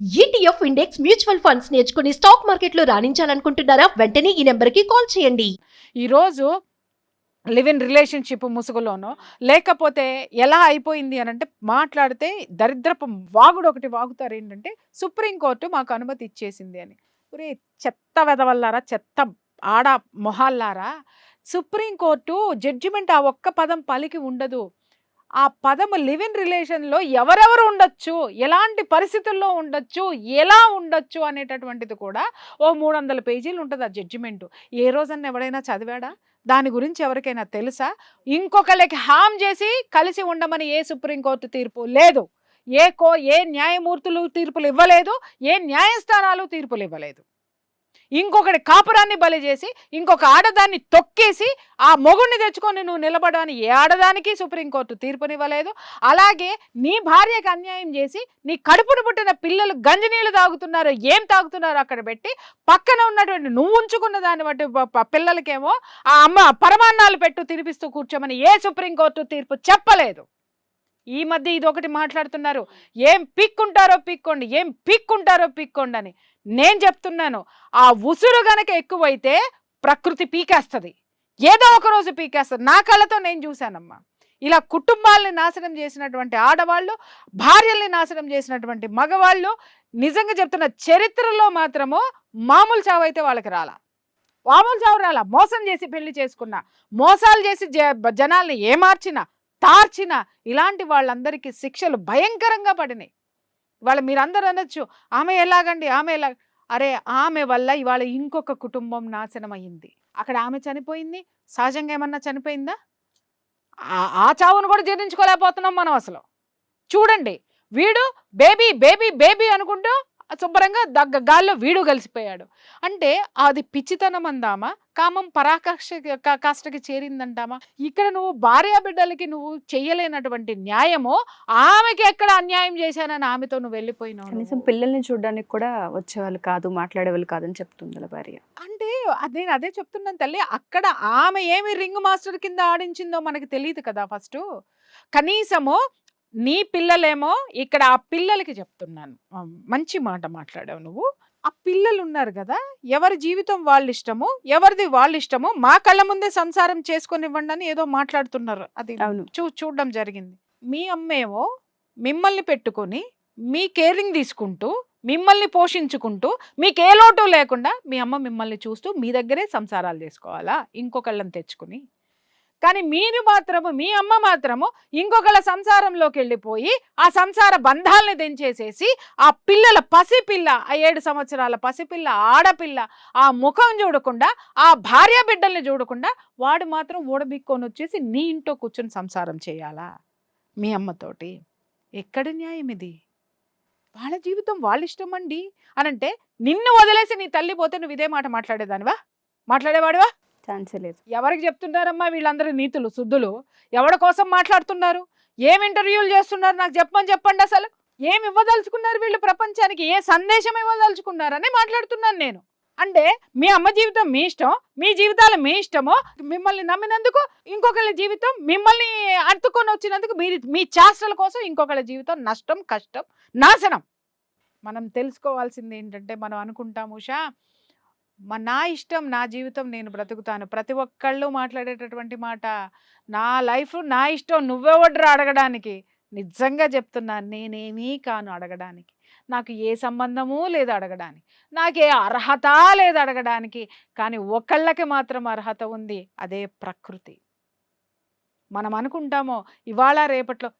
ETF index mutual funds నేర్చుకుని stock మార్కెట్లో రాణించాలనుకుంటున్నారా? వెంటనే ఈ నెంబర్కి కాల్ చేయండి. ఈరోజు లివ్ ఇన్ రిలేషన్షిప్ ముసుగులోనో లేకపోతే ఎలా అయిపోయింది అని అంటే మాట్లాడితే దరిద్రపు వాగుడు ఒకటి వాగుతారు. ఏంటంటే సుప్రీంకోర్టు మాకు అనుమతి ఇచ్చేసింది అని. ఒరే చెత్త వెదవల్లారా, చెత్త ఆడ మొహాల్లారా, సుప్రీంకోర్టు జడ్జిమెంట్ ఆ ఒక్క పదం పలికి ఉండదు. ఆ పదము లివ్ ఇన్ రిలేషన్లో ఎవరెవరు ఉండొచ్చు, ఎలాంటి పరిస్థితుల్లో ఉండొచ్చు, ఎలా ఉండొచ్చు అనేటటువంటిది కూడా ఓ 300 పేజీలు ఉంటుంది ఆ జడ్జిమెంటు. ఏ రోజన్నా ఎవడైనా చదివాడా? దాని గురించి ఎవరికైనా తెలుసా? ఇంకొకళ్ళకి హామ్ చేసి కలిసి ఉండమని ఏ సుప్రీంకోర్టు తీర్పు లేదు, ఏ న్యాయమూర్తులు తీర్పులు ఇవ్వలేదు, ఏ న్యాయస్థానాలు తీర్పులు ఇవ్వలేదు. ఇంకొకటి కాపురాన్ని బలి చేసి ఇంకొక ఆడదాన్ని తొక్కేసి ఆ మొగుడిని తెచ్చుకొని నువ్వు నిలబడని ఏ ఆడదానికి సుప్రీంకోర్టు తీర్పునివ్వలేదు. అలాగే నీ భార్యకి అన్యాయం చేసి నీ కడుపును పుట్టిన పిల్లలు గంజినీళ్ళు తాగుతున్నారు, ఏం తాగుతున్నారు అక్కడ పెట్టి పక్కన ఉన్నటువంటి నువ్వు ఉంచుకున్న దాన్ని బట్టి పిల్లలకేమో ఆ అమ్మ పరమాన్నాలు పెట్టు తినిపిస్తూ కూర్చోమని ఏ సుప్రీంకోర్టు తీర్పు చెప్పలేదు. ఈ మధ్య ఇది ఒకటి మాట్లాడుతున్నారు, ఏం పిక్కుంటారో పిక్కోండి, ఏం పిక్కుంటారో పిక్కోండి అని. నేను చెప్తున్నాను, ఆ ఉసురు గనక ఎక్కువైతే ప్రకృతి పీకేస్తుంది, ఏదో ఒక రోజు పీకేస్తుంది. నా కళ్ళతో నేను చూశానమ్మా. ఇలా కుటుంబాలని నాశనం చేసినటువంటి ఆడవాళ్ళు, భార్యల్ని నాశనం చేసినటువంటి మగవాళ్ళు, నిజంగా చెప్తున్న చరిత్రలో మాత్రము మామూలు చావు అయితే వాళ్ళకి రాలా, మామూలు చావు రాలా. మోసం చేసి పెళ్లి చేసుకున్నా, మోసాలు చేసి జనాల్ని ఏమార్చినా తార్చిన ఇలాంటి వాళ్ళందరికీ శిక్షలు భయంకరంగా పడినాయి. ఇవాళ మీరందరూ అనొచ్చు ఆమె ఎలాగండి, ఆమె ఎలా, అరే ఆమె వల్ల ఇవాళ ఇంకొక కుటుంబం నాశనం అయ్యింది. అక్కడ ఆమె చనిపోయింది, సహజంగా ఏమన్నా చనిపోయిందా? ఆ చావును కూడా జీర్ణించుకోలేకపోతున్నాం మనం అసలు. చూడండి, వీడు బేబీ బేబీ బేబీ అనుకుంటూ శుభ్రంగా గాల్లో వీడు కలిసిపోయాడు. అంటే అది పిచ్చితనం అందామా, కామం పరాకాష్ఠకి చేరిందంటామా? ఇక్కడ నువ్వు భార్య బిడ్డలకి నువ్వు చెయ్యలేనటువంటి న్యాయము ఆమెకి ఎక్కడ అన్యాయం చేశానని ఆమెతో నువ్వు వెళ్ళిపోయినావు. కనీసం పిల్లల్ని చూడడానికి కూడా వచ్చేవాళ్ళు కాదు, మాట్లాడేవాళ్ళు కాదని చెప్తుంది భార్య. అంటే నేను అదే చెప్తున్నాను తల్లి. అక్కడ ఆమె ఏమి రింగ్ మాస్టర్ కింద ఆడించిందో మనకి తెలియదు కదా. ఫస్ట్ కనీసము నీ పిల్లలేమో ఇక్కడ ఆ పిల్లలకి చెప్తున్నాను, మంచి మాట మాట్లాడావు నువ్వు. ఆ పిల్లలు ఉన్నారు కదా, ఎవరి జీవితం వాళ్ళ ఇష్టము, ఎవరిది వాళ్ళ ఇష్టము, మా కళ్ళ ముందే సంసారం చేసుకొని ఇవ్వండి అని ఏదో మాట్లాడుతున్నారు. అది చూడడం జరిగింది. మీ అమ్మేమో మిమ్మల్ని పెట్టుకొని మీ కేరింగ్ తీసుకుంటూ మిమ్మల్ని పోషించుకుంటూ మీకు ఏ లోటు లేకుండా మీ అమ్మ మిమ్మల్ని చూస్తూ మీ దగ్గరే సంసారాలు చేసుకోవాలా ఇంకొకళ్ళని తెచ్చుకుని. కానీ మీరు మాత్రము, మీ అమ్మ మాత్రము ఇంకొకళ్ళ సంసారంలోకి వెళ్ళిపోయి ఆ సంసార బంధాలని తెంచేసేసి ఆ పిల్లల పసిపిల్ల, ఆ 7 సంవత్సరాల పసిపిల్ల ఆడపిల్ల ఆ ముఖం చూడకుండా, ఆ భార్య బిడ్డల్ని చూడకుండా వాడు మాత్రం ఊడబిక్కొని వచ్చేసి నీ ఇంట్లో కూర్చొని సంసారం చేయాలా మీ అమ్మతోటి? ఎక్కడి న్యాయం ఇది? వాళ్ళ జీవితం వాళ్ళ ఇష్టం అండి అనంటే నిన్ను వదిలేసి నీ తల్లి పోతే నువ్వు ఇదే మాట మాట్లాడేదానివా, మాట్లాడేవాడివా? ఛాన్సే లేదు. ఎవరికి చెప్తున్నారమ్మా వీళ్ళందరూ నీతులు శుద్ధులు? ఎవరి కోసం మాట్లాడుతున్నారు? ఏం ఇంటర్వ్యూలు చేస్తున్నారు? నాకు చెప్పండి. అసలు ఏమి ఇవ్వదలుచుకున్నారు వీళ్ళు ప్రపంచానికి? ఏ సందేశం ఇవ్వదలుచుకున్నారని మాట్లాడుతున్నాను నేను. అంటే మీ అమ్మ జీవితం మీ ఇష్టం, మీ జీవితాలు మీ ఇష్టమో, మిమ్మల్ని నమ్మినందుకు ఇంకొకళ్ళ జీవితం, మిమ్మల్ని అడ్డుకొని వచ్చినందుకు మీ చేష్టల కోసం ఇంకొకళ్ళ జీవితం నష్టం, కష్టం, నాశనం. మనం తెలుసుకోవాల్సింది ఏంటంటే, మనం అనుకుంటాం ఉషా నా ఇష్టం, నా జీవితం, నేను బ్రతుకుతాను. ప్రతి ఒక్కళ్ళు మాట్లాడేటటువంటి మాట, నా లైఫ్ నా ఇష్టం, నువ్వెవడ్రా అడగడానికి? నిజంగా చెప్తున్నాను, నేనేమీ కాను అడగడానికి. నాకు ఏ సంబంధము లేదు అడగడానికి, నాకే అర్హత లేదు అడగడానికి. కానీ ఒకళ్ళకి మాత్రం అర్హత ఉంది, అదే ప్రకృతి. మనం అనుకుంటామో ఇవాళ రేపట్లో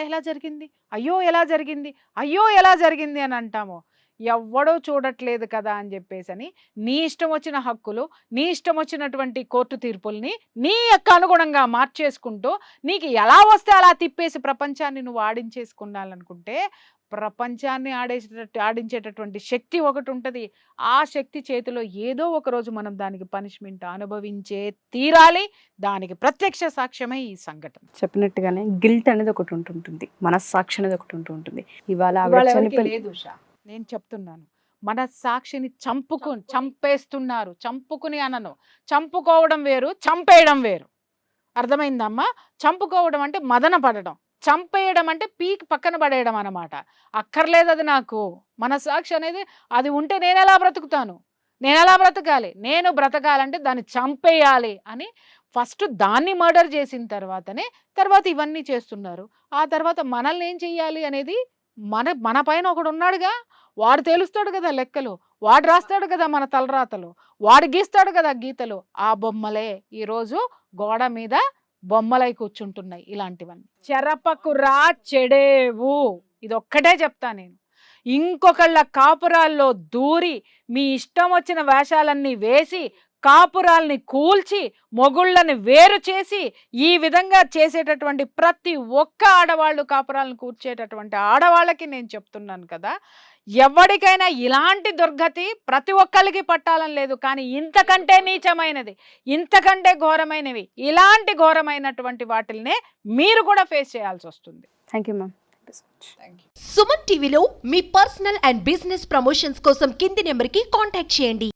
ఎలా జరిగింది, అయ్యో ఎలా జరిగింది అని అంటామో. ఎవ్వడో చూడట్లేదు కదా అని చెప్పేసి నీ ఇష్టం వచ్చిన హక్కులు, నీ ఇష్టం వచ్చినటువంటి కోర్టు తీర్పుల్ని నీ యొక్క అనుగుణంగా మార్చేసుకుంటూ నీకు ఎలా వస్తే అలా తిప్పేసి ప్రపంచాన్ని నువ్వు ఆడించేసుకున్నాలనుకుంటే, ప్రపంచాన్ని ఆడించేటటువంటి శక్తి ఒకటి ఉంటుంది. ఆ శక్తి చేతిలో ఏదో ఒక రోజు మనం దానికి పనిష్మెంట్ అనుభవించే తీరాలి. దానికి ప్రత్యక్ష సాక్ష్యమే ఈ సంఘటన. చెప్పినట్టుగానే గిల్ట్ అనేది ఒకటి ఉంటుంటుంది, మనస్సాక్షి అనేది ఒకటి ఉంటుంది. ఇవాళ లేదు ఉషా, నేను చెప్తున్నాను, మనస్సాక్షిని చంపేస్తున్నారు. చంపుకుని అనను, చంపుకోవడం వేరు, చంపేయడం వేరు. అర్థమైందమ్మా? చంపుకోవడం అంటే మదన పడడం, చంపేయడం అంటే పీక్ పక్కన పడేయడం అన్నమాట. అక్కర్లేదు అది నాకు. మనస్సాక్షి అనేది అది ఉంటే నేను ఎలా బ్రతుకుతాను, నేను ఎలా బ్రతకాలి, నేను బ్రతకాలంటే దాన్ని చంపేయాలి అని ఫస్ట్ దాన్ని మర్డర్ చేసిన తర్వాత ఇవన్నీ చేస్తున్నారు. ఆ తర్వాత మనల్ని ఏం చెయ్యాలి అనేది మన పైన ఒకడు ఉన్నాడుగా, వాడు తేలుస్తాడు కదా లెక్కలు, వాడు రాస్తాడు కదా మన తలరాతలు, వాడు గీస్తాడు కదా గీతలు. ఆ బొమ్మలే ఈరోజు గోడ మీద బొమ్మలై కూర్చుంటున్నాయి ఇలాంటివన్నీ. చెరపకు రా చెడేవు, ఇది ఒక్కటే చెప్తా నేను. ఇంకొకళ్ళ కాపురాల్లో దూరి మీ ఇష్టం వచ్చిన వేషాలన్నీ వేసి కాపురాల్ని కూల్చి మొగుళ్ళని వేరు చేసి ఈ విధంగా చేసేటటువంటి ప్రతి ఒక్క ఆడవాళ్ళు, కాపురాలను కూర్చేటటువంటి ఆడవాళ్ళకి నేను చెప్తున్నాను కదా, ఎవరికైనా ఇలాంటి దుర్గతి ప్రతి ఒక్కరికి పట్టాలని లేదు. కానీ ఇంతకంటే నీచమైనది, ఇంతకంటే ఘోరమైనవి, ఇలాంటి ఘోరమైనటువంటి వాటిల్నే మీరు కూడా ఫేస్ చేయాల్సి వస్తుంది. Thank you ma'am. సుమన్ టీవీలో మీ పర్సనల్ అండ్ బిజినెస్ ప్రమోషన్స్ కోసం కింది నెంబర్కి కాంటాక్ట్ చేయండి.